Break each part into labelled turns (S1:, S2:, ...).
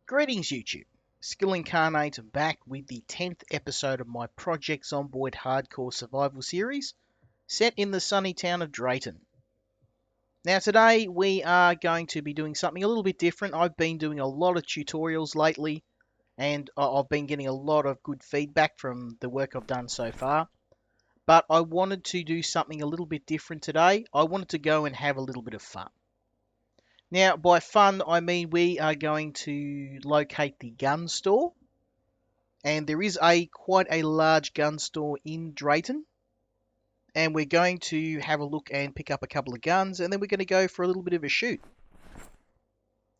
S1: Greetings YouTube, Skill Incarnate back with the 10th episode of my Project Zomboid hardcore survival series set in the sunny town of Drayton. Now today we are going to be doing something a little bit different. I've been doing a lot of tutorials lately and I've been getting a lot of good feedback from the work I've done so far. But I wanted to do something a little bit different today. I wanted to go and have a little bit of fun. Now, by fun, I mean we are going to locate the gun store. And there is quite a large gun store in Drayton. And we're going to have a look and pick up a couple of guns. And then we're going to go for a little bit of a shoot.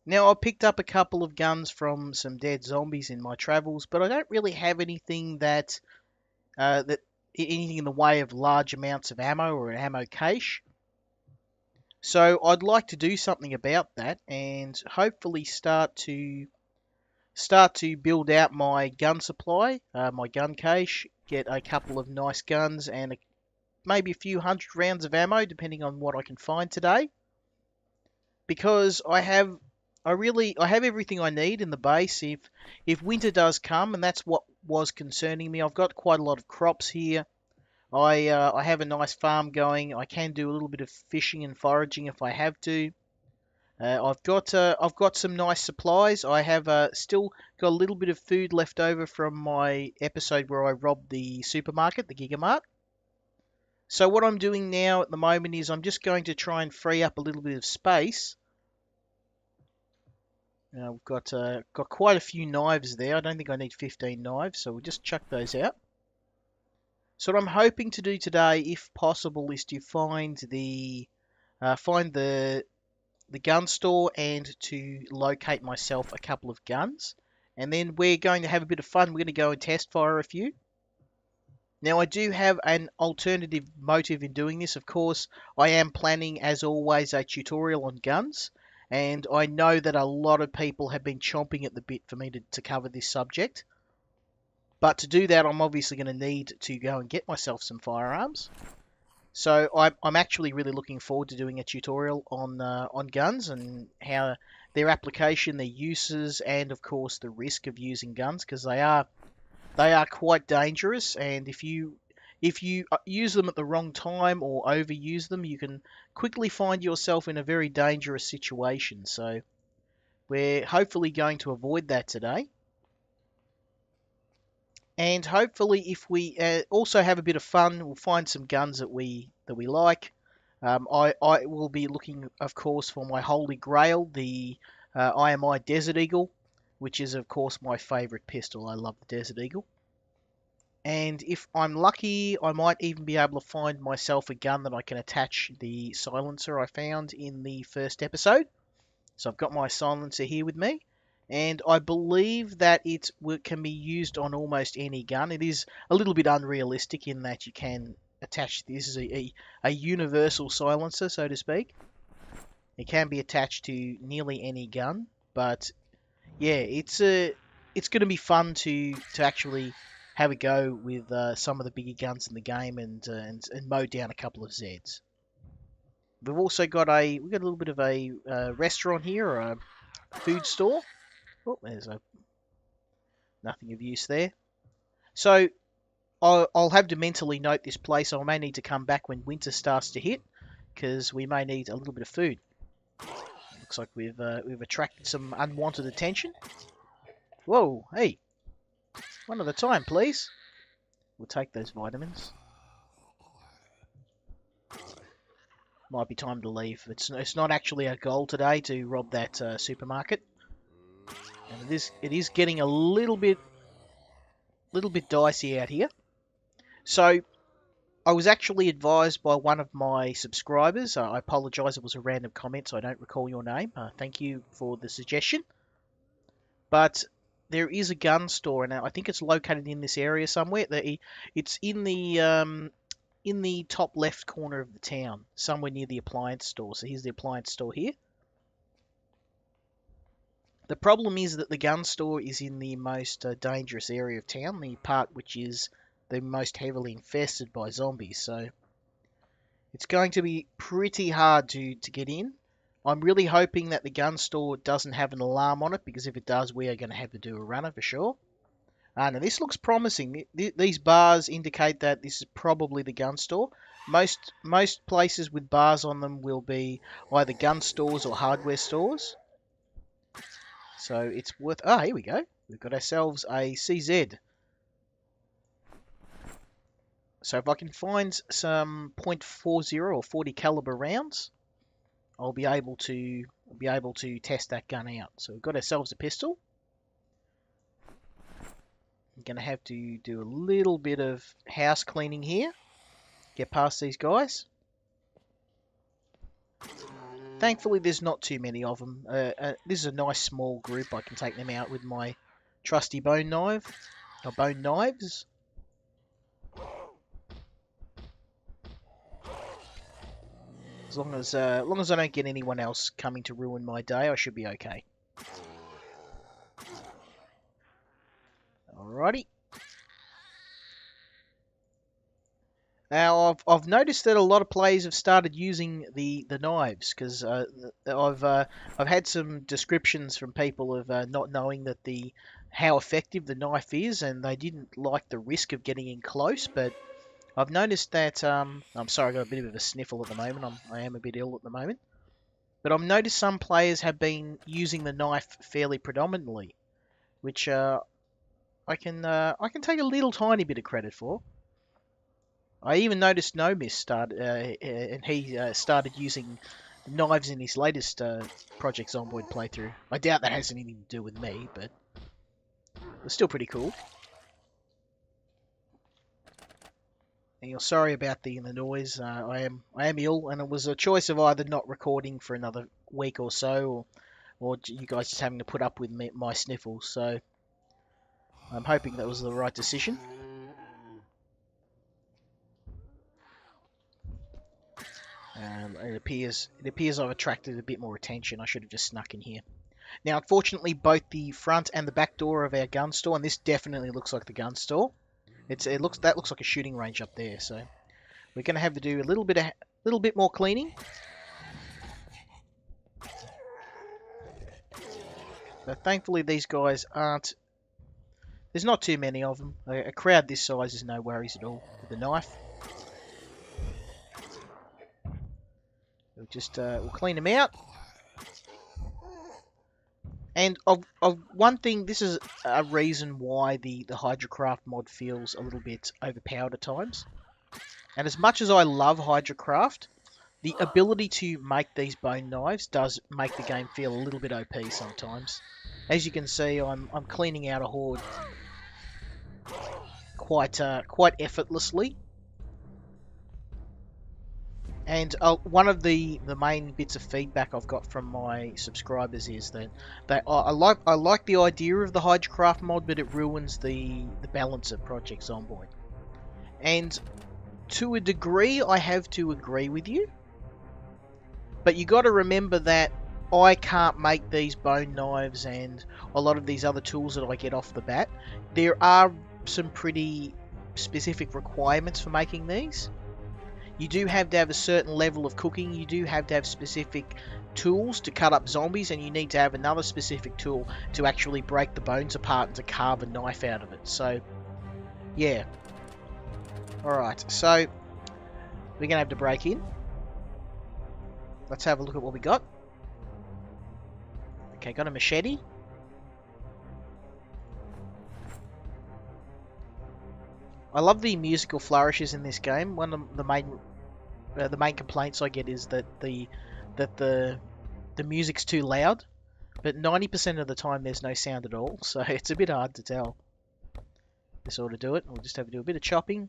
S1: Now, I picked up a couple of guns from some dead zombies in my travels. But I don't really have anything anything in the way of large amounts of ammo or an ammo cache. So I'd like to do something about that and hopefully start to build out my gun supply, my gun cache, get a couple of nice guns and maybe a few hundred rounds of ammo depending on what I can find today. Because I have everything I need in the base if winter does come, and that's what was concerning me. I've got quite a lot of crops here. I have a nice farm going. I can do a little bit of fishing and foraging if I have to. I've got some nice supplies. I have still got a little bit of food left over from my episode where I robbed the supermarket, the Gigamart. So what I'm doing now at the moment is I'm just going to try and free up a little bit of space. Now we've got quite a few knives there. I don't think I need 15 knives, so we'll just chuck those out. So what I'm hoping to do today, if possible, is to find the gun store and to locate myself a couple of guns. And then we're going to have a bit of fun. We're going to go and test fire a few. Now I do have an alternative motive in doing this. Of course, I am planning, as always, a tutorial on guns. And I know that a lot of people have been chomping at the bit for me to cover this subject. But to do that, I'm obviously going to need to go and get myself some firearms. So I'm actually really looking forward to doing a tutorial on guns and how their application, their uses, and of course the risk of using guns, because they are quite dangerous. And if you use them at the wrong time or overuse them, you can quickly find yourself in a very dangerous situation. So we're hopefully going to avoid that today. And hopefully, if we also have a bit of fun, we'll find some guns that we like. I will be looking, of course, for my holy grail, the IMI Desert Eagle, which is, of course, my favourite pistol. I love the Desert Eagle. And if I'm lucky, I might even be able to find myself a gun that I can attach the silencer I found in the first episode. So I've got my silencer here with me. And I believe that it can be used on almost any gun. It is a little bit unrealistic in that you can attach this as a universal silencer, so to speak. It can be attached to nearly any gun, but yeah, it's going to be fun to actually have a go with some of the bigger guns in the game and mow down a couple of Zeds. We've also got a little bit of a restaurant here, or a food store. Oh, there's nothing of use there. So I'll have to mentally note this place. I may need to come back when winter starts to hit, because we may need a little bit of food. Looks like we've attracted some unwanted attention. Whoa, hey, one at a time, please. We'll take those vitamins. Might be time to leave. It's not actually our goal today to rob that supermarket. And it is getting a little bit dicey out here. So I was actually advised by one of my subscribers. I apologise, it was a random comment, so I don't recall your name. Thank you for the suggestion. But there is a gun store, and I think it's located in this area somewhere. It's in the top left corner of the town, somewhere near the appliance store. So here's the appliance store here. The problem is that the gun store is in the most dangerous area of town, the part which is the most heavily infested by zombies. So it's going to be pretty hard to get in. I'm really hoping that the gun store doesn't have an alarm on it, because if it does, we are going to have to do a runner for sure. Now this looks promising. These bars indicate that this is probably the gun store. Most places with bars on them will be either gun stores or hardware stores. So it's worth... Oh, here we go. We've got ourselves a CZ. So if I can find some .40 or 40 caliber rounds, I'll be able to test that gun out. So we've got ourselves a pistol. I'm going to have to do a little bit of house cleaning here. Get past these guys. Thankfully, there's not too many of them. This is a nice small group. I can take them out with my trusty bone knife, or bone knives. As long as I don't get anyone else coming to ruin my day, I should be okay. Alrighty. Now I've noticed that a lot of players have started using the knives, because I've had some descriptions from people of not knowing that how effective the knife is, and they didn't like the risk of getting in close. But I've noticed that I'm sorry, I got a bit of a sniffle at the moment. I am a bit ill at the moment, but I've noticed some players have been using the knife fairly predominantly, which I can take a little tiny bit of credit for. I even noticed Nomis started using knives in his latest Project Zomboid playthrough. I doubt that has anything to do with me, but it's still pretty cool. And you're sorry about the noise. I am ill, and it was a choice of either not recording for another week or so, or you guys just having to put up with my sniffles. So I'm hoping that was the right decision. It appears I've attracted a bit more attention. I should have just snuck in here. Now, unfortunately, both the front and the back door of our gun store, and this definitely looks like the gun store. That looks like a shooting range up there. So we're going to have to do a little bit more cleaning. But thankfully, these guys aren't. There's not too many of them. A crowd this size is no worries at all with the knife. We'll clean them out. And of one thing, this is a reason why the Hydrocraft mod feels a little bit overpowered at times. And as much as I love Hydrocraft, the ability to make these bone knives does make the game feel a little bit OP sometimes. As you can see, I'm cleaning out a horde quite effortlessly. And one of the main bits of feedback I've got from my subscribers is that I like the idea of the Hydrocraft mod, but it ruins the balance of Project Zomboid. And to a degree, I have to agree with you. But you got to remember that I can't make these bone knives and a lot of these other tools that I get off the bat. There are some pretty specific requirements for making these. You do have to have a certain level of cooking. You do have to have specific tools to cut up zombies, and you need to have another specific tool to actually break the bones apart and to carve a knife out of it. So, yeah. Alright, so we're going to have to break in. Let's have a look at what we got. Okay, got a machete. I love the musical flourishes in this game. One of the main complaints I get is that the music's too loud, but 90% of the time there's no sound at all, so it's a bit hard to tell. This ought to do it. We'll just have to do a bit of chopping.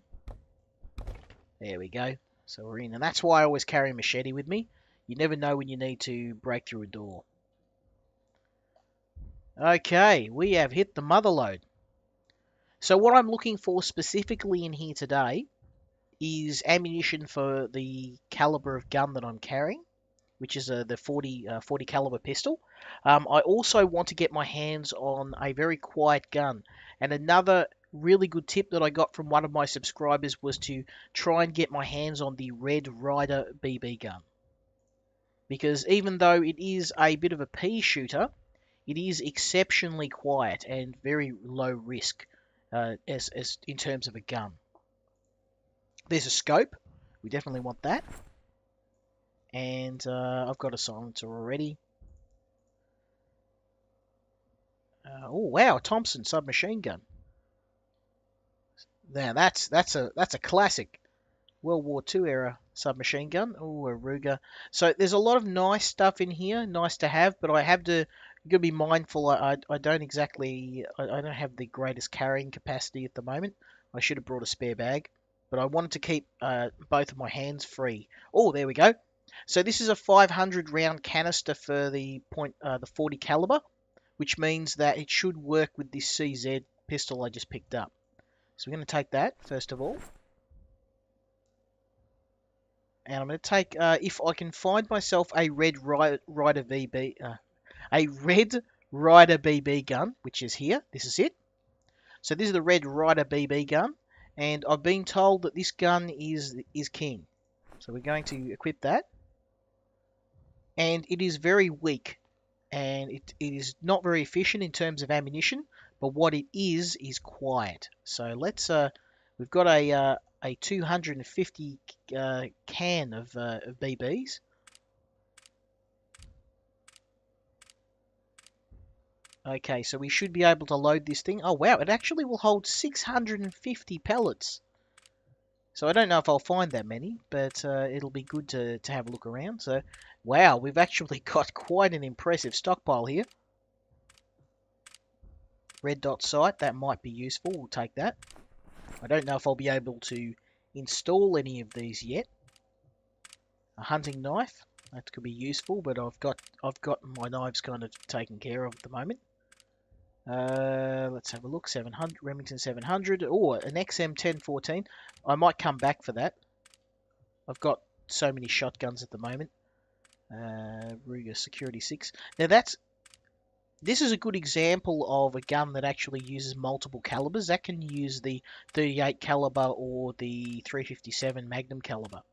S1: There we go. So we're in, and that's why I always carry a machete with me. You never know when you need to break through a door. Okay, we have hit the mother lode. So what I'm looking for specifically in here today is ammunition for the caliber of gun that I'm carrying, which is the 40 caliber pistol. I also want to get my hands on a very quiet gun. And another really good tip that I got from one of my subscribers was to try and get my hands on the Red Ryder BB gun. because even though it is a bit of a pea shooter, it is exceptionally quiet and very low risk as in terms of a gun. There's a scope. We definitely want that. And I've got a silencer already. Oh wow, a Thompson submachine gun. Now that's a classic World War II era submachine gun. Oh, a Ruger. So there's a lot of nice stuff in here, nice to have, but I have to gotta be mindful. I don't exactly I don't have the greatest carrying capacity at the moment. I should have brought a spare bag, but I wanted to keep both of my hands free. Oh, there we go. So this is a 500 round canister for the 40 caliber, which means that it should work with this CZ pistol I just picked up. So we're going to take that first of all. And I'm going to take, if I can find myself a Red Rider BB, a Red Rider BB gun, which is here. This is it. So this is the Red Rider BB gun, and I've been told that this gun is king. So we're going to equip that, and it is very weak, and it is not very efficient in terms of ammunition. But what it is quiet. So let's we've got a 250 can of BBs. Okay, so we should be able to load this thing. Oh wow, it actually will hold 650 pellets. So I don't know if I'll find that many, but it'll be good to have a look around. So wow, we've actually got quite an impressive stockpile here. Red dot sight, that might be useful. We'll take that. I don't know if I'll be able to install any of these yet. A hunting knife, that could be useful, but I've got my knives kind of taken care of at the moment. Let's have a look. 700 Remington 700. Oh, an XM1014. I might come back for that. I've got so many shotguns at the moment. Ruger Security 6. Now this is a good example of a gun that actually uses multiple calibers. That can use the 38 caliber or the 357 Magnum caliber.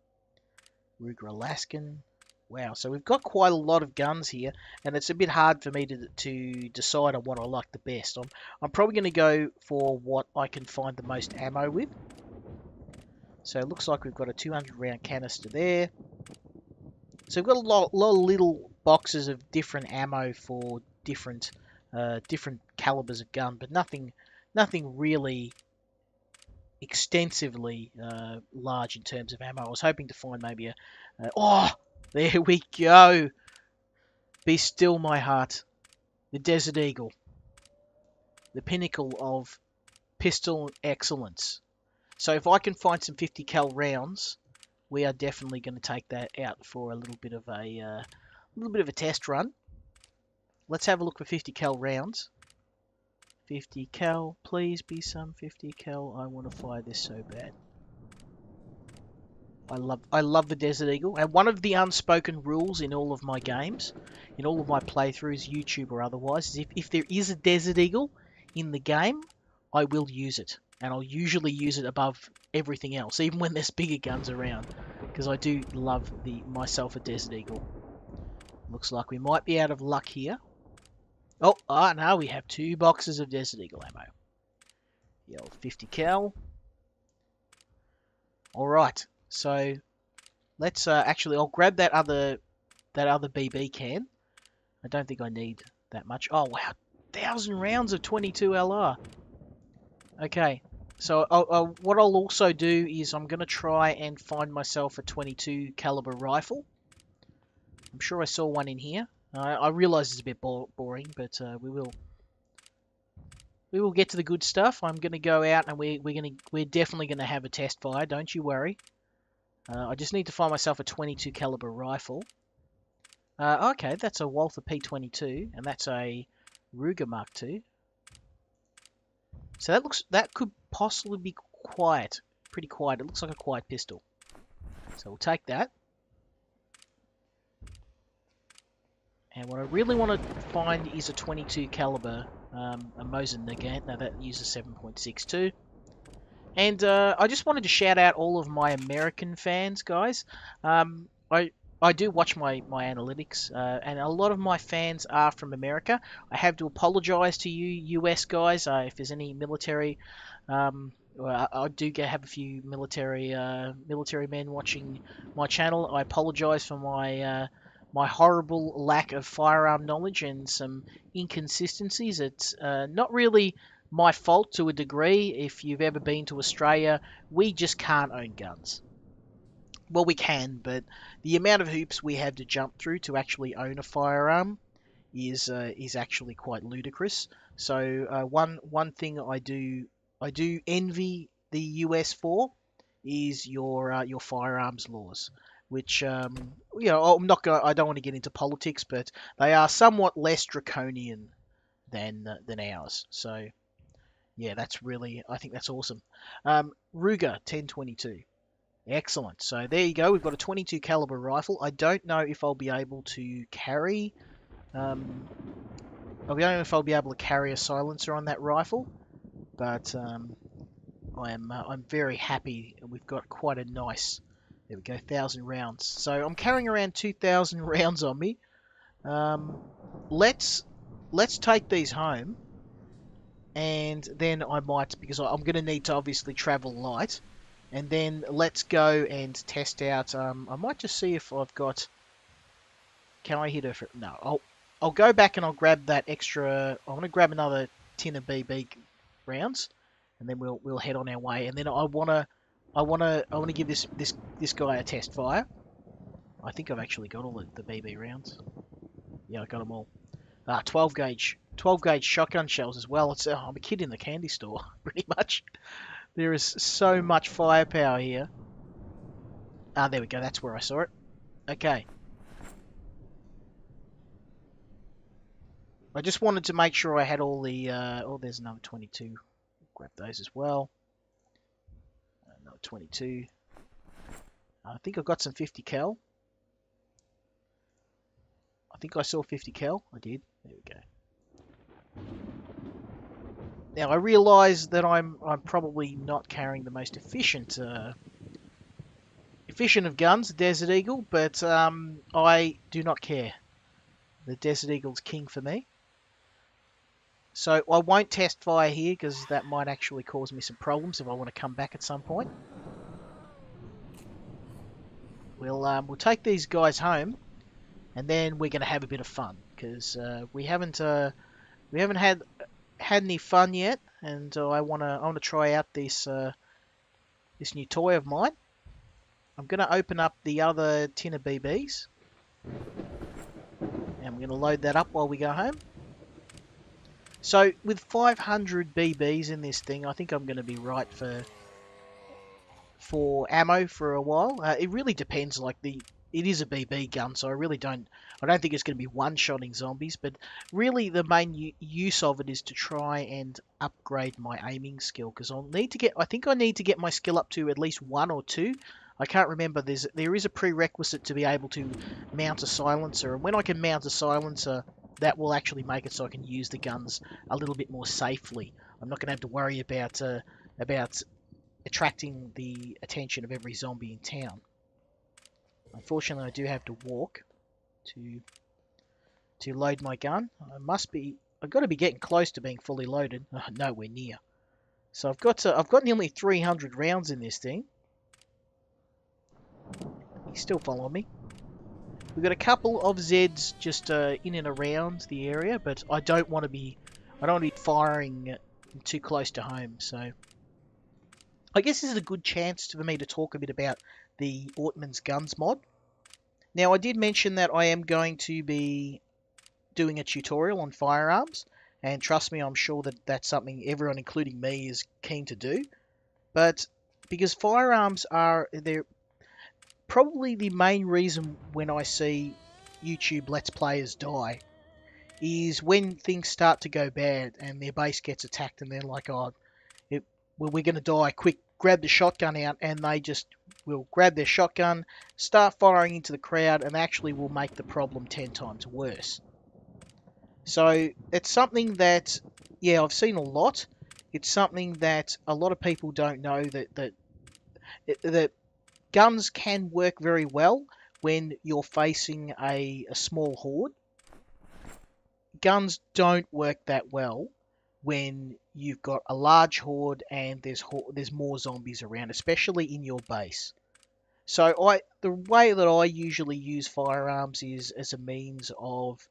S1: Ruger Alaskan. Wow, so we've got quite a lot of guns here, and it's a bit hard for me to decide on what I like the best. I'm probably going to go for what I can find the most ammo with. So it looks like we've got a 200 round canister there. So we've got a lot of little boxes of different ammo for different calibers of gun, but nothing really extensively large in terms of ammo. I was hoping to find maybe a oh, there we go. Be still my heart. The Desert Eagle, the pinnacle of pistol excellence. So if I can find some 50 cal rounds, we are definitely going to take that out for a little bit of a test run. Let's have a look for 50 cal rounds. 50 cal, please be some 50 cal. I want to fire this so bad. I love the Desert Eagle, and one of the unspoken rules in all of my games, in all of my playthroughs, YouTube or otherwise, is if there is a Desert Eagle in the game, I will use it, and I'll usually use it above everything else, even when there's bigger guns around, because I do love myself a Desert Eagle. Looks like we might be out of luck here. Oh, no, we have 2 boxes of Desert Eagle ammo. The old 50 cal. Alright, so let's actually, I'll grab that other BB can. I don't think I need that much. Oh, wow, 1,000 rounds of 22 LR. Okay, so what I'll also do is I'm going to try and find myself a 22 caliber rifle. I'm sure I saw one in here. I realise it's a bit boring, but we will get to the good stuff. I'm going to go out and we're definitely going to have a test fire. Don't you worry. I just need to find myself a 22 caliber rifle. Okay, that's a Walther P22, and that's a Ruger Mark II. So that could possibly be quiet, pretty quiet. It looks like a quiet pistol. So we'll take that. And what I really want to find is a 22 caliber, a Mosin Nagant. Now that uses 7.62. And I just wanted to shout out all of my American fans, guys. I I do watch my analytics, and a lot of my fans are from America. I have to apologise to you, US guys, if there's any military. Well, I do have a few military men watching my channel. I apologise for my horrible lack of firearm knowledge and some inconsistencies. It's not really my fault to a degree. If you've ever been to Australia, we just can't own guns. Well, we can, but the amount of hoops we have to jump through to actually own a firearm is actually quite ludicrous. So one thing I do envy the US for is your firearms laws, which I don't want to get into politics, but they are somewhat less draconian than ours. So yeah, I think that's awesome. Ruger 1022. Excellent. So there you go. We've got a 22 caliber rifle. I don't know if I'll be able to carry. I don't know if I'll be able to carry a silencer on that rifle, but I'm very happy. We've got quite a nice. There we go, 1,000 rounds. So I'm carrying around 2,000 rounds on me. Let's take these home, and then I might, because I'm going to need to obviously travel light. And then let's go and test out. I might just see if I've got. Can I hit her? No. I'll go back and I'll grab that extra. I want to grab another tin of BB rounds, and then we'll head on our way. And then I wanna give this guy a test fire. I think I've actually got all the BB rounds. Yeah, I got them all. 12 gauge shotgun shells as well. I'm a kid in the candy store, pretty much. There is so much firepower here. There we go. That's where I saw it. Okay. I just wanted to make sure I had all the... there's another 22. Grab those as well. Another 22. I think I've got some 50 cal. I think I saw 50 cal. I did. There we go. Now, I realise that I'm probably not carrying the most efficient of guns, the Desert Eagle, but I do not care. The Desert Eagle's king for me. So I won't test fire here because that might actually cause me some problems if I want to come back at some point. We'll take these guys home, and then we're going to have a bit of fun because we haven't had any fun yet, and I wanna try out this new toy of mine. I'm gonna open up the other tin of BBs, and I'm gonna load that up while we go home. So with 500 BBs in this thing, I think I'm gonna be right for ammo for a while. It really depends. It is a BB gun, so I don't think it's going to be one-shotting zombies, but really the main use of it is to try and upgrade my aiming skill, because I think I need to get my skill up to at least 1 or 2. I can't remember. There is a prerequisite to be able to mount a silencer, and when I can mount a silencer, that will actually make it so I can use the guns a little bit more safely. I'm not going to have to worry about attracting the attention of every zombie in town. Unfortunately, I do have to walk to load my gun. I've got to be getting close to being fully loaded. Nowhere near. So I've got nearly 300 rounds in this thing. He's still following me. We've got a couple of Zeds just in and around the area, but I don't want to be firing too close to home. So I guess this is a good chance for me to talk a bit about the Ortman's Guns mod. Now, I did mention that I am going to be doing a tutorial on firearms, and trust me, I'm sure that that's something everyone, including me, is keen to do. But because firearms they're probably the main reason when I see YouTube Let's Players die, is when things start to go bad and their base gets attacked and they're like, we're going to die, quick, grab the shotgun out, and they just will grab their shotgun, start firing into the crowd, and actually will make the problem 10 times worse. So it's something that, yeah, I've seen a lot. It's something that a lot of people don't know, that guns can work very well when you're facing a small horde. Guns don't work that well when you've got a large horde and there's more zombies around, especially in your base. So the way that I usually use firearms is as a means of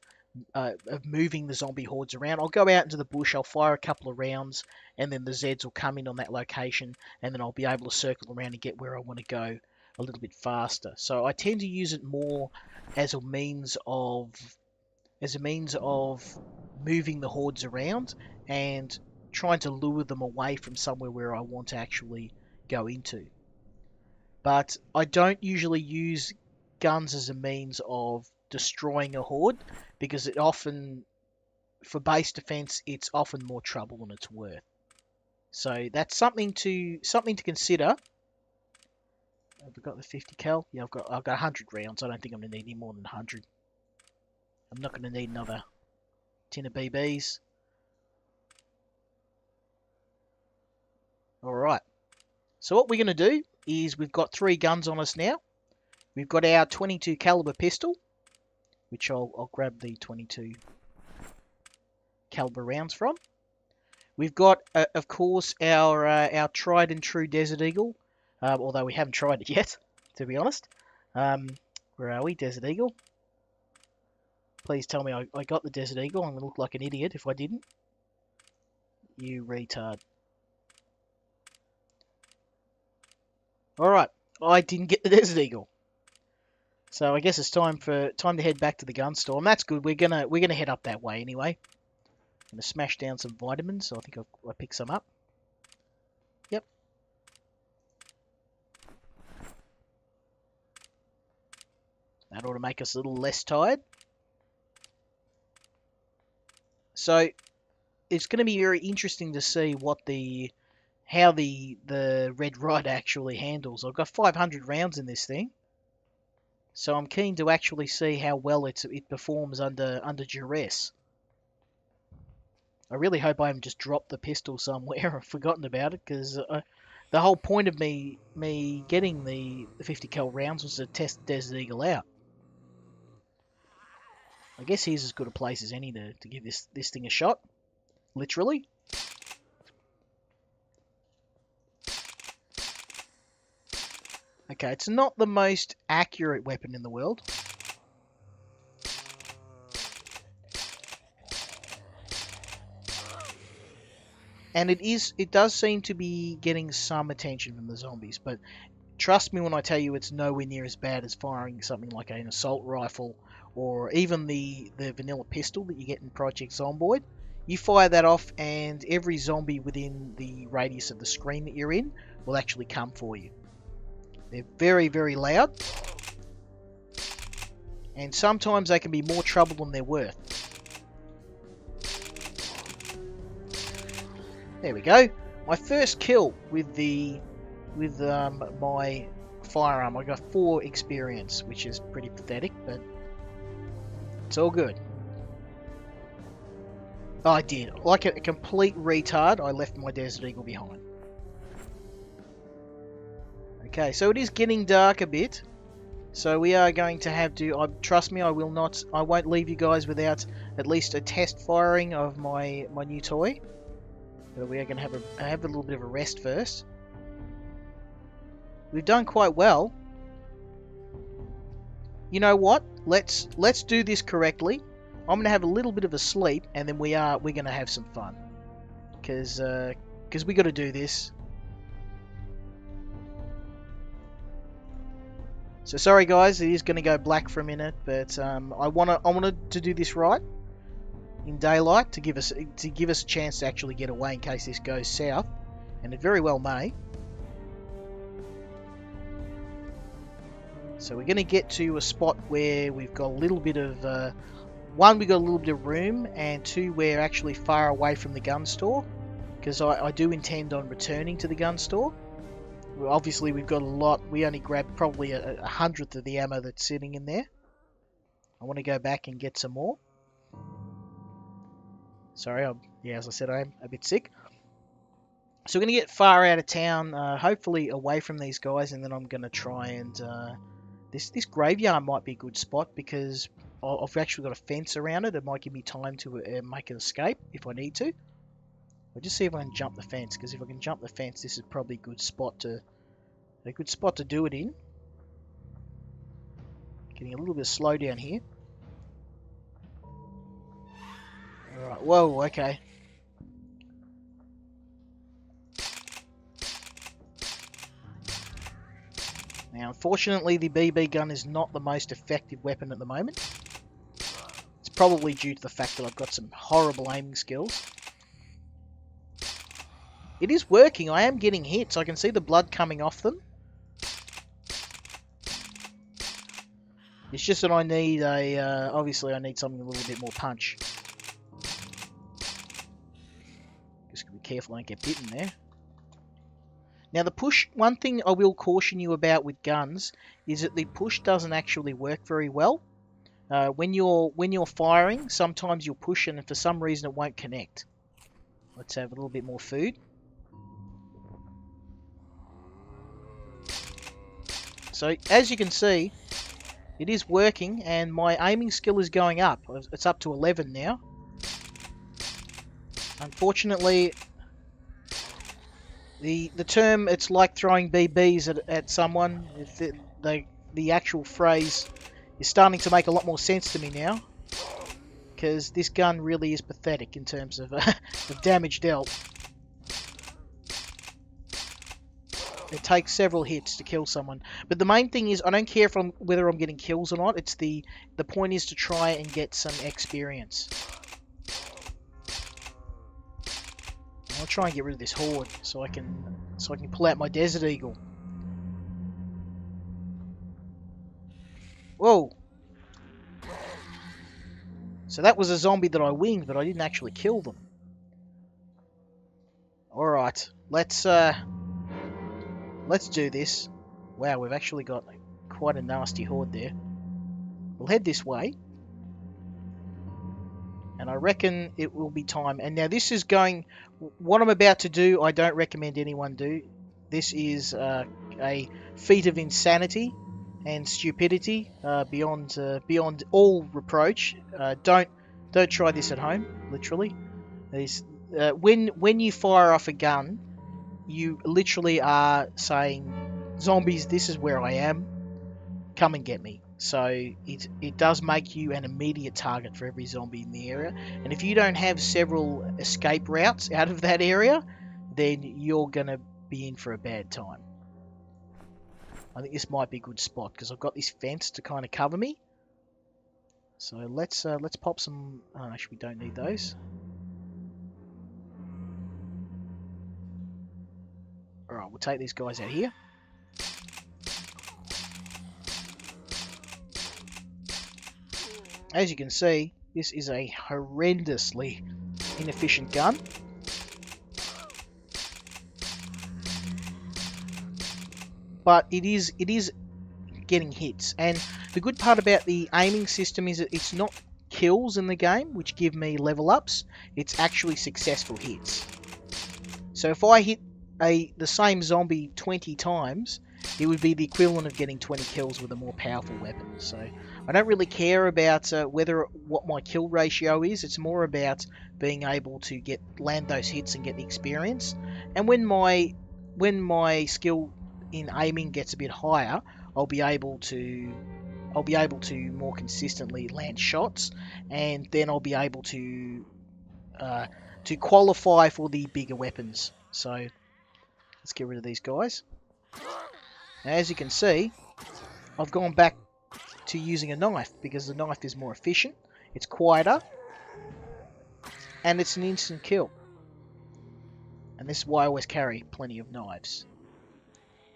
S1: moving the zombie hordes around. I'll go out into the bush, I'll fire a couple of rounds, and then the Zeds will come in on that location, and then I'll be able to circle around and get where I want to go a little bit faster. So I tend to use it more as a means of moving the hordes around and trying to lure them away from somewhere where I want to actually go into. But I don't usually use guns as a means of destroying a horde, because it often, for base defense, it's often more trouble than it's worth. So that's something to consider. Have we got the 50 cal? Yeah, I've got 100 rounds. I don't think I'm gonna need any more than 100. I'm not gonna need another tin of BBs. All right. So what we're gonna do is we've got 3 guns on us now. We've got our 22 caliber pistol, which I'll grab the 22 caliber rounds from. We've got, of course, our tried and true Desert Eagle, although we haven't tried it yet, to be honest. Where are we, Desert Eagle? Please tell me I got the Desert Eagle. I'm going to look like an idiot if I didn't. You retard. Alright, I didn't get the Desert Eagle. So I guess it's time to head back to the gun store, and that's good. We're gonna head up that way anyway. I'm gonna smash down some vitamins, so I think I picked some up. Yep. That ought to make us a little less tired. So it's going to be very interesting to see how the Red Rider actually handles. I've got 500 rounds in this thing, so I'm keen to actually see how well it performs under duress. I really hope I haven't just dropped the pistol somewhere or forgotten about it, because the whole point of me getting the 50 cal rounds was to test the Desert Eagle out. I guess here's as good a place as any to give this thing a shot, literally. Okay, it's not the most accurate weapon in the world. And it does seem to be getting some attention from the zombies, but trust me when I tell you it's nowhere near as bad as firing something like an assault rifle or even the vanilla pistol that you get in Project Zomboid. You fire that off and every zombie within the radius of the screen that you're in will actually come for you. They're very, very loud, and sometimes they can be more trouble than they're worth. There we go. My first kill with my firearm. I got 4 experience, which is pretty pathetic, but it's all good. Oh, I did. Like a complete retard, I left my Desert Eagle behind. Okay, so it is getting dark a bit. So we are going to have to, trust me, I won't leave you guys without at least a test firing of my new toy. But we are going to have a little bit of a rest first. We've done quite well. You know what? Let's do this correctly. I'm going to have a little bit of a sleep, and then we're going to have some fun. Because we got to do this. So sorry guys, it is going to go black for a minute, but I wanted to do this right in daylight to give us a chance to actually get away in case this goes south, and it very well may. So we're going to get to a spot where we've got a little bit of one, we got a little bit of room, and 2, we're actually far away from the gun store, because I do intend on returning to the gun store. Well, obviously we've got a lot. We only grabbed probably a 100th of the ammo that's sitting in there. I want to go back and get some more. Sorry, as I said, I am a bit sick. So we're going to get far out of town, hopefully away from these guys, and then I'm going to try and This graveyard might be a good spot because I've actually got a fence around it. It might give me time to make an escape if I need to. I'll just see if I can jump the fence, because if I can jump the fence, this is probably a good spot to do it in. Getting a little bit slow down here. Alright, whoa, okay. Now, unfortunately, the BB gun is not the most effective weapon at the moment. It's probably due to the fact that I've got some horrible aiming skills. It is working. I am getting hits. I can see the blood coming off them. It's just that I need a... obviously, I need something a little bit more punch. Just be careful I don't get bitten there. Now the push, one thing I will caution you about with guns is that the push doesn't actually work very well. When you're firing, sometimes you'll push and for some reason it won't connect. Let's have a little bit more food. So as you can see, it is working and my aiming skill is going up. It's up to 11 now. Unfortunately, the term "it's like throwing BBs at someone," the actual phrase is starting to make a lot more sense to me now, because this gun really is pathetic in terms of the damage dealt. It takes several hits to kill someone, but the main thing is I don't care whether I'm getting kills or not. It's the point is to try and get some experience. I'll try and get rid of this horde so I can pull out my Desert Eagle. Whoa! So that was a zombie that I winged, but I didn't actually kill them. All right, let's do this. Wow, we've actually got quite a nasty horde there. We'll head this way. And I reckon it will be time. And now this is going... What I'm about to do, I don't recommend anyone do. This is a feat of insanity and stupidity beyond all reproach. Don't try this at home, literally. When you fire off a gun, you literally are saying, "Zombies, this is where I am. Come and get me." So it does make you an immediate target for every zombie in the area. And if you don't have several escape routes out of that area, then you're going to be in for a bad time. I think this might be a good spot because I've got this fence to kind of cover me. So let's pop some... actually, we don't need those. Alright, we'll take these guys out here. As you can see, this is a horrendously inefficient gun. But it is getting hits. And the good part about the aiming system is that it's not kills in the game, which give me level ups. It's actually successful hits. So if I hit the same zombie 20 times, it would be the equivalent of getting 20 kills with a more powerful weapon. So I don't really care about what my kill ratio is. It's more about being able to land those hits and get the experience. And when my skill in aiming gets a bit higher, I'll be able to more consistently land shots, and then I'll be able to qualify for the bigger weapons. So let's get rid of these guys. Now, as you can see, I've gone back to using a knife because the knife is more efficient, it's quieter, and it's an instant kill. And this is why I always carry plenty of knives.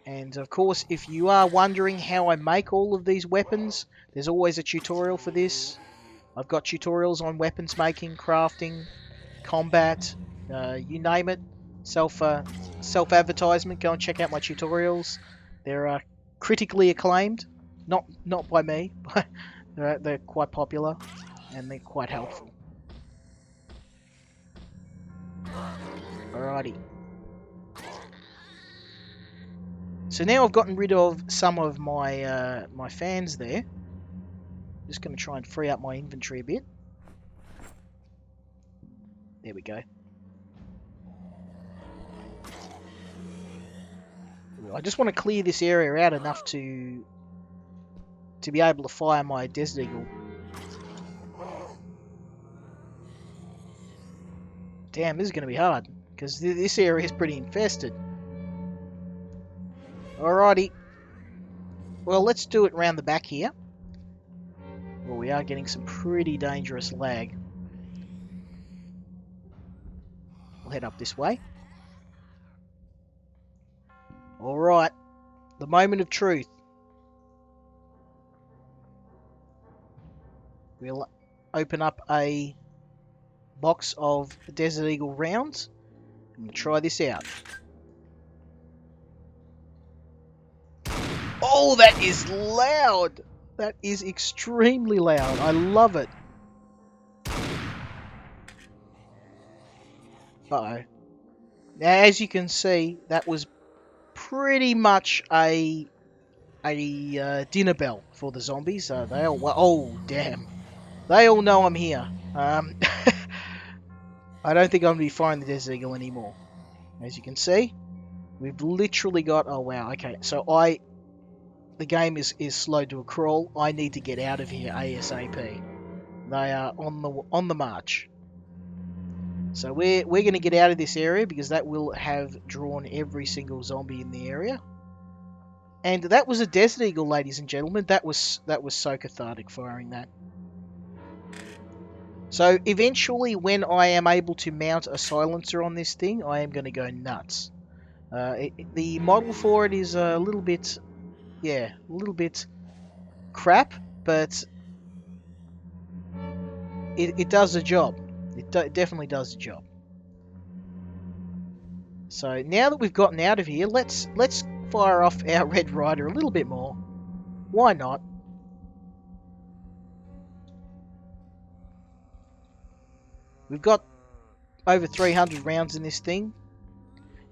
S1: And of course, if you are wondering how I make all of these weapons, there's always a tutorial for this. I've got tutorials on weapons making, crafting, combat, you name it. Self-advertisement, go and check out my tutorials. They're critically acclaimed, not by me, but they're quite popular and they're quite helpful. Alrighty. So now I've gotten rid of some of my my fans there. Just going to try and free up my inventory a bit. There we go. I just want to clear this area out enough to be able to fire my Desert Eagle. Damn, this is going to be hard, because this area is pretty infested. Alrighty. Well, let's do it round the back here. Well, we are getting some pretty dangerous lag. We'll head up this way. Alright. The moment of truth. We'll open up a box of Desert Eagle rounds and we'll try this out. Oh, that is loud! That is extremely loud. I love it. Uh-oh. Now, as you can see, that was pretty much a dinner bell for the zombies. They all... Oh, damn. They all know I'm here. I don't think I'm going to be firing the Desert Eagle anymore. As you can see, we've literally got... Oh, wow. Okay, so the game is slowed to a crawl. I need to get out of here ASAP. They are on the march. So we're going to get out of this area because that will have drawn every single zombie in the area. And that was a Desert Eagle, ladies and gentlemen. That was so cathartic firing that. So eventually, when I am able to mount a silencer on this thing, I am going to go nuts. The model for it is a little bit, yeah, a little bit crap, but it does the job. It definitely does the job. So now that we've gotten out of here, let's fire off our Red Rider a little bit more. Why not? We've got over 300 rounds in this thing.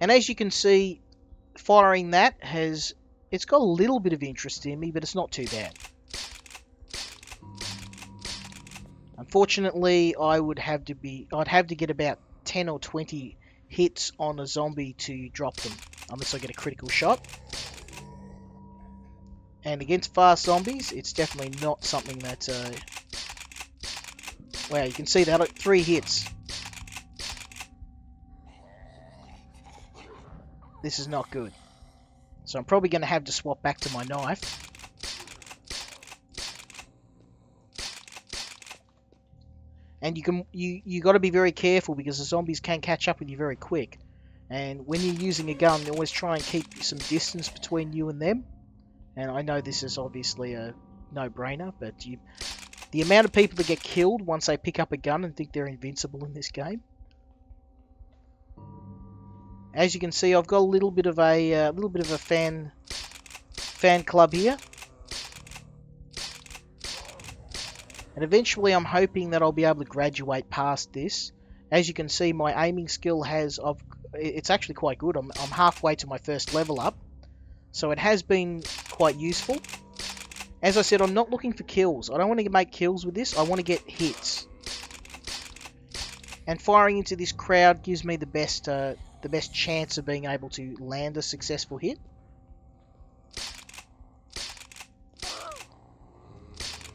S1: And as you can see, firing that it's got a little bit of interest in me, but it's not too bad. Unfortunately, I'd have to get about 10 or 20 hits on a zombie to drop them, unless I get a critical shot. And against fast zombies, it's definitely not something that... Wow, you can see that, 3 hits. This is not good. So I'm probably going to have to swap back to my knife. And you got to be very careful because the zombies can catch up with you very quick. And when you're using a gun, you always try and keep some distance between you and them. And I know this is obviously a no-brainer, but the amount of people that get killed once they pick up a gun and think they're invincible in this game. As you can see, I've got a little bit of a fan club here. And eventually I'm hoping that I'll be able to graduate past this. As you can see, my aiming skill it's actually quite good. I'm halfway to my first level up. So it has been quite useful. As I said, I'm not looking for kills. I don't want to make kills with this. I want to get hits. And firing into this crowd gives me the best chance of being able to land a successful hit.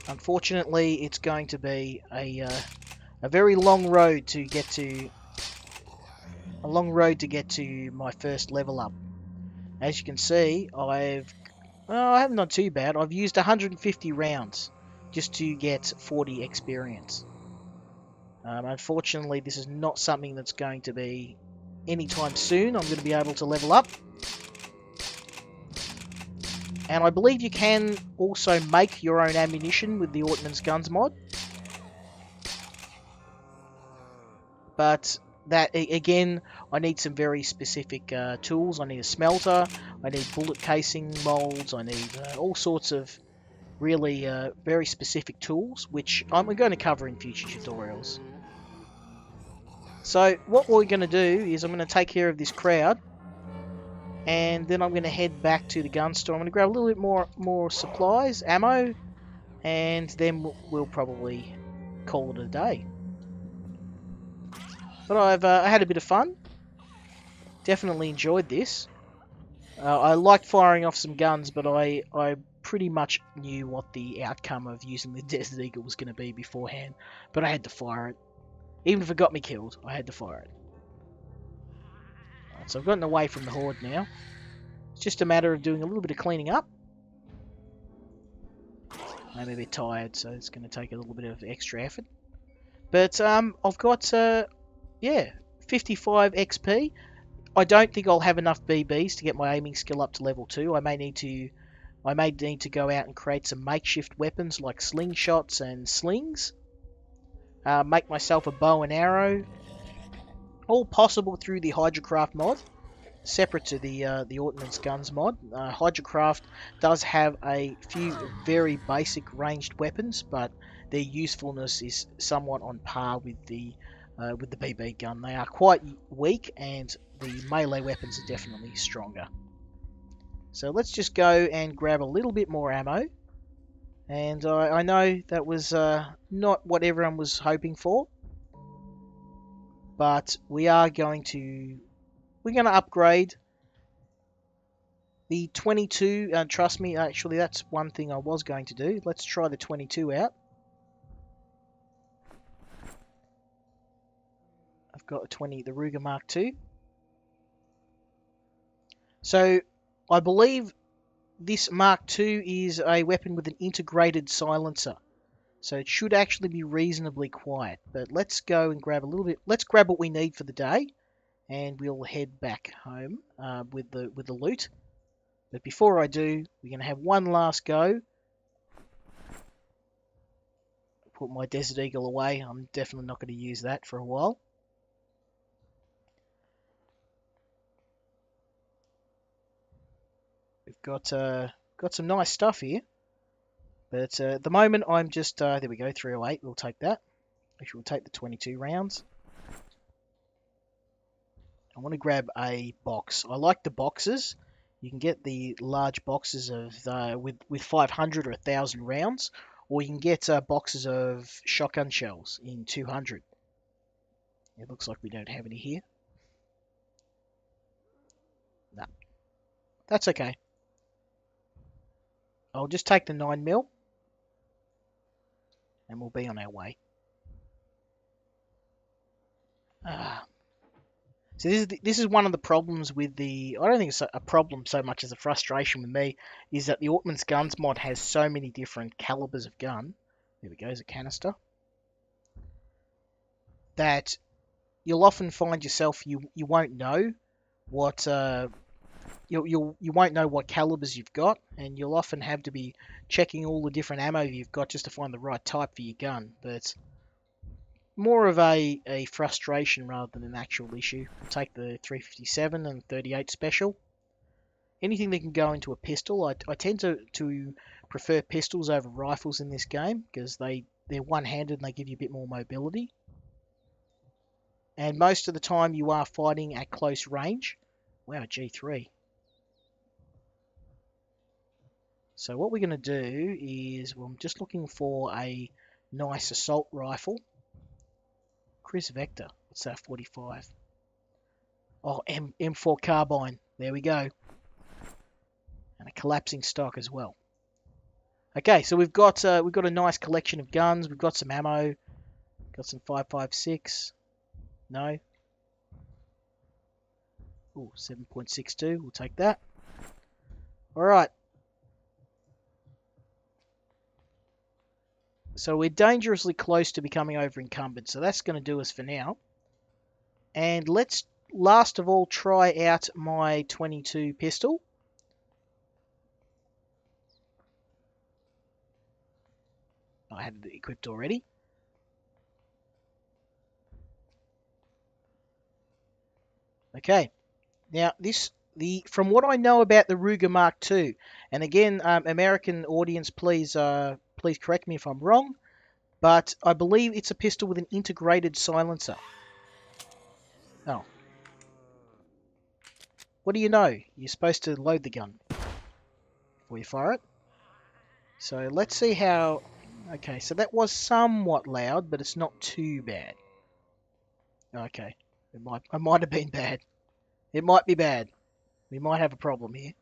S1: Unfortunately, it's going to be a very long road to get to my first level up. As you can see, I haven't done too bad. I've used 150 rounds just to get 40 experience. Unfortunately, this is not something that's going to be anytime soon. I'm going to be able to level up. And I believe you can also make your own ammunition with the Ordnance Guns mod. But that, again, I need some very specific tools. I need a smelter, I need bullet casing molds, I need all sorts of really very specific tools, which I'm going to cover in future tutorials. So what we're going to do is I'm going to take care of this crowd. And then I'm going to head back to the gun store. I'm going to grab a little bit more supplies, ammo, and then we'll probably call it a day. But I had a bit of fun. Definitely enjoyed this. I liked firing off some guns, but I pretty much knew what the outcome of using the Desert Eagle was going to be beforehand. But I had to fire it. Even if it got me killed, I had to fire it. Right, so I've gotten away from the horde now. It's just a matter of doing a little bit of cleaning up. I'm a bit tired, so it's going to take a little bit of extra effort. But I've got, yeah, 55 XP. I don't think I'll have enough BBs to get my aiming skill up to level 2. I may need to go out and create some makeshift weapons like slingshots and slings. Make myself a bow and arrow. All possible through the Hydrocraft mod, separate to the Ordnance Guns mod. Hydrocraft does have a few very basic ranged weapons, but their usefulness is somewhat on par with the BB gun. They are quite weak, and the melee weapons are definitely stronger. So let's just go and grab a little bit more ammo. And I know that was not what everyone was hoping for, but we're going to upgrade the 22. Trust me, actually, that's one thing I was going to do. Let's try the 22 out. I've got the Ruger Mark II. So I believe this Mark II is a weapon with an integrated silencer. So it should actually be reasonably quiet. But let's go and grab a little bit. Let's grab what we need for the day, and we'll head back home with the loot. But before I do, we're going to have one last go. Put my Desert Eagle away. I'm definitely not going to use that for a while. We've got some nice stuff here. But at the moment, I'm just... there we go, 308. We'll take that. Actually, we'll take the 22 rounds. I want to grab a box. I like the boxes. You can get the large boxes of with 500 or 1,000 rounds, or you can get boxes of shotgun shells in 200. It looks like we don't have any here. No, that's okay. I'll just take the 9mm, and we'll be on our way. So this is one of the problems with the... I don't think it's a problem so much as a frustration with me, is that the Ordnance Guns mod has so many different calibers of gun. There we go, there's a canister. That you'll often find yourself, you won't know what... you won't know what calibers you've got, and you'll often have to be checking all the different ammo you've got just to find the right type for your gun. But more of a frustration rather than an actual issue. I'll take the 357 and 38 special. Anything that can go into a pistol. I tend to prefer pistols over rifles in this game because they're one-handed and they give you a bit more mobility. And most of the time you are fighting at close range. Wow, G3. So what we're going to do is, well, I'm just looking for a nice assault rifle. Chris Vector, what's that, 45? Oh, M4 carbine, there we go. And a collapsing stock as well. Okay, so we've got a nice collection of guns. We've got some ammo. Got some 5.56. No. Ooh, 7.62. We'll take that. All right. So we're dangerously close to becoming over encumbered. So that's going to do us for now. And let's last of all try out my 22 pistol. I had it equipped already. Okay. Now from what I know about the Ruger Mark II, and again, American audience, please correct me if I'm wrong, but I believe it's a pistol with an integrated silencer. Oh. what do you know? You're supposed to load the gun before you fire it. So let's see how... Okay, so that was somewhat loud, but it's not too bad. Okay, it might have been bad. It might be bad. We might have a problem here.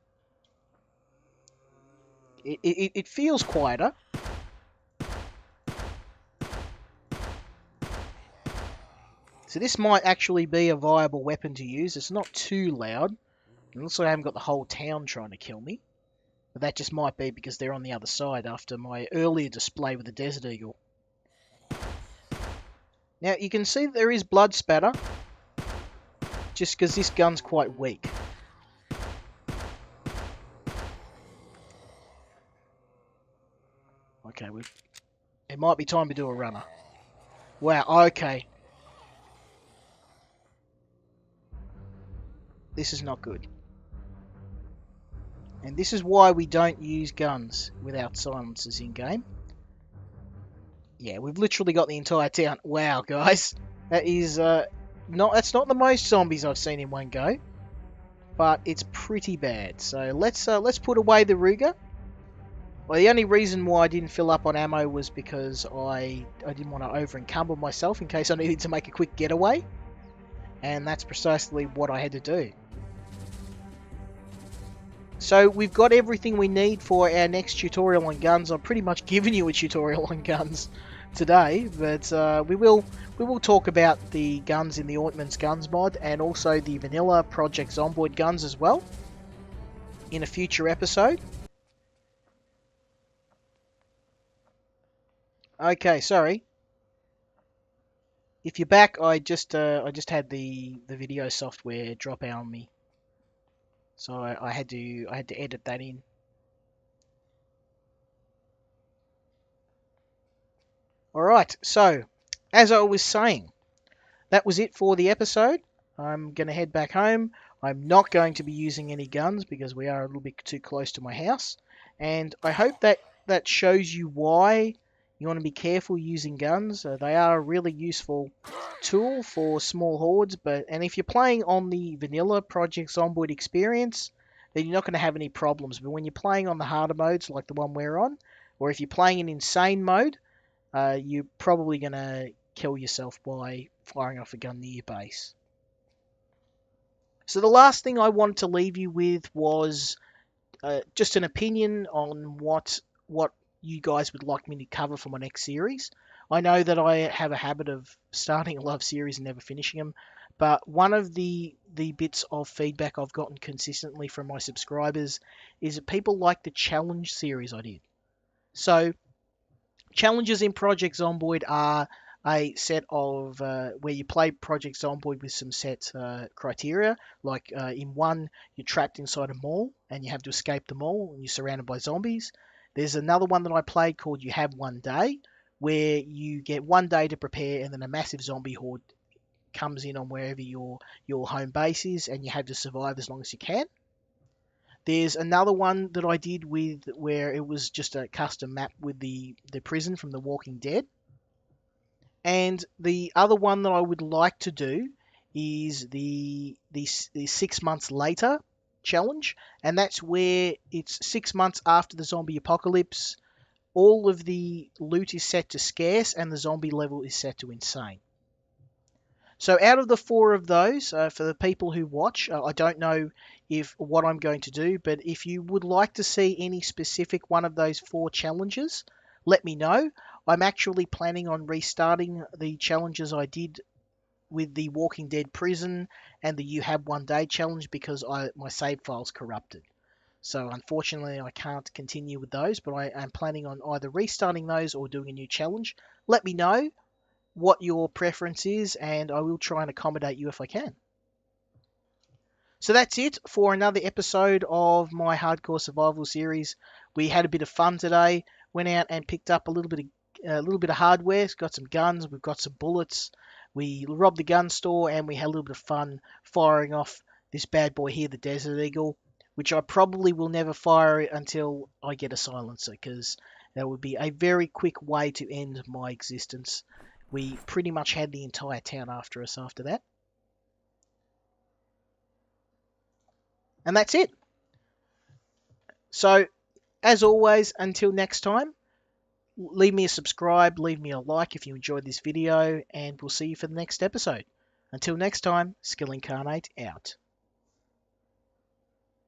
S1: It feels quieter. So this might actually be a viable weapon to use. It's not too loud. And also I haven't got the whole town trying to kill me. But that just might be because they're on the other side after my earlier display with the Desert Eagle. Now you can see that there is blood spatter. Just because this gun's quite weak. Okay, it might be time to do a runner. Wow, okay. This is not good. And this is why we don't use guns without silencers in-game. Yeah, we've literally got the entire town. Wow, guys. That is, that's not the most zombies I've seen in one go. But it's pretty bad. So let's put away the Ruger. Well, the only reason why I didn't fill up on ammo was because I didn't want to over-encumber myself in case I needed to make a quick getaway. And that's precisely what I had to do. So we've got everything we need for our next tutorial on guns. I've pretty much given you a tutorial on guns today, but we will talk about the guns in the Ointments Guns mod and also the vanilla Project Zomboid guns as well in a future episode. Okay, sorry. If you're back, I just had the video software drop out on me. So I had to edit that in. Alright, so as I was saying, that was it for the episode. I'm going to head back home. I'm not going to be using any guns because we are a little bit too close to my house. And I hope that shows you why you want to be careful using guns. They are a really useful tool for small hordes, and if you're playing on the vanilla Project Zomboid experience, then you're not going to have any problems. But when you're playing on the harder modes like the one we're on, or if you're playing in insane mode, you're probably going to kill yourself by firing off a gun near your base. So the last thing I wanted to leave you with was just an opinion on what you guys would like me to cover for my next series. I know that I have a habit of starting a love series and never finishing them, but one of the bits of feedback I've gotten consistently from my subscribers is that people like the challenge series I did. So challenges in Project Zomboid are a set of where you play Project Zomboid with some set criteria. Like in one, you're trapped inside a mall and you have to escape the mall and you're surrounded by zombies. There's another one that I played called You Have One Day, where you get 1 day to prepare and then a massive zombie horde comes in on wherever your home base is and you have to survive as long as you can. There's another one that I did with where it was just a custom map with the prison from The Walking Dead. And the other one that I would like to do is the 6 months later challenge, and that's where it's 6 months after the zombie apocalypse. All of the loot is set to scarce and the zombie level is set to insane. So out of the 4 of those, for the people who watch, I don't know what I'm going to do, but if you would like to see any specific one of those 4 challenges, let me know. I'm actually planning on restarting the challenges I did with the Walking Dead prison and the You Have One Day challenge because my save file's corrupted. So unfortunately I can't continue with those, but I am planning on either restarting those or doing a new challenge. Let me know what your preference is and I will try and accommodate you if I can. So that's it for another episode of my Hardcore Survival series. We had a bit of fun today, went out and picked up a little bit of hardware, got some guns, we've got some bullets. We robbed the gun store and we had a little bit of fun firing off this bad boy here, the Desert Eagle, which I probably will never fire until I get a silencer because that would be a very quick way to end my existence. We pretty much had the entire town after us after that. And that's it. So, as always, until next time, leave me a subscribe, leave me a like if you enjoyed this video, and we'll see you for the next episode. Until next time, Skill Incarnate out.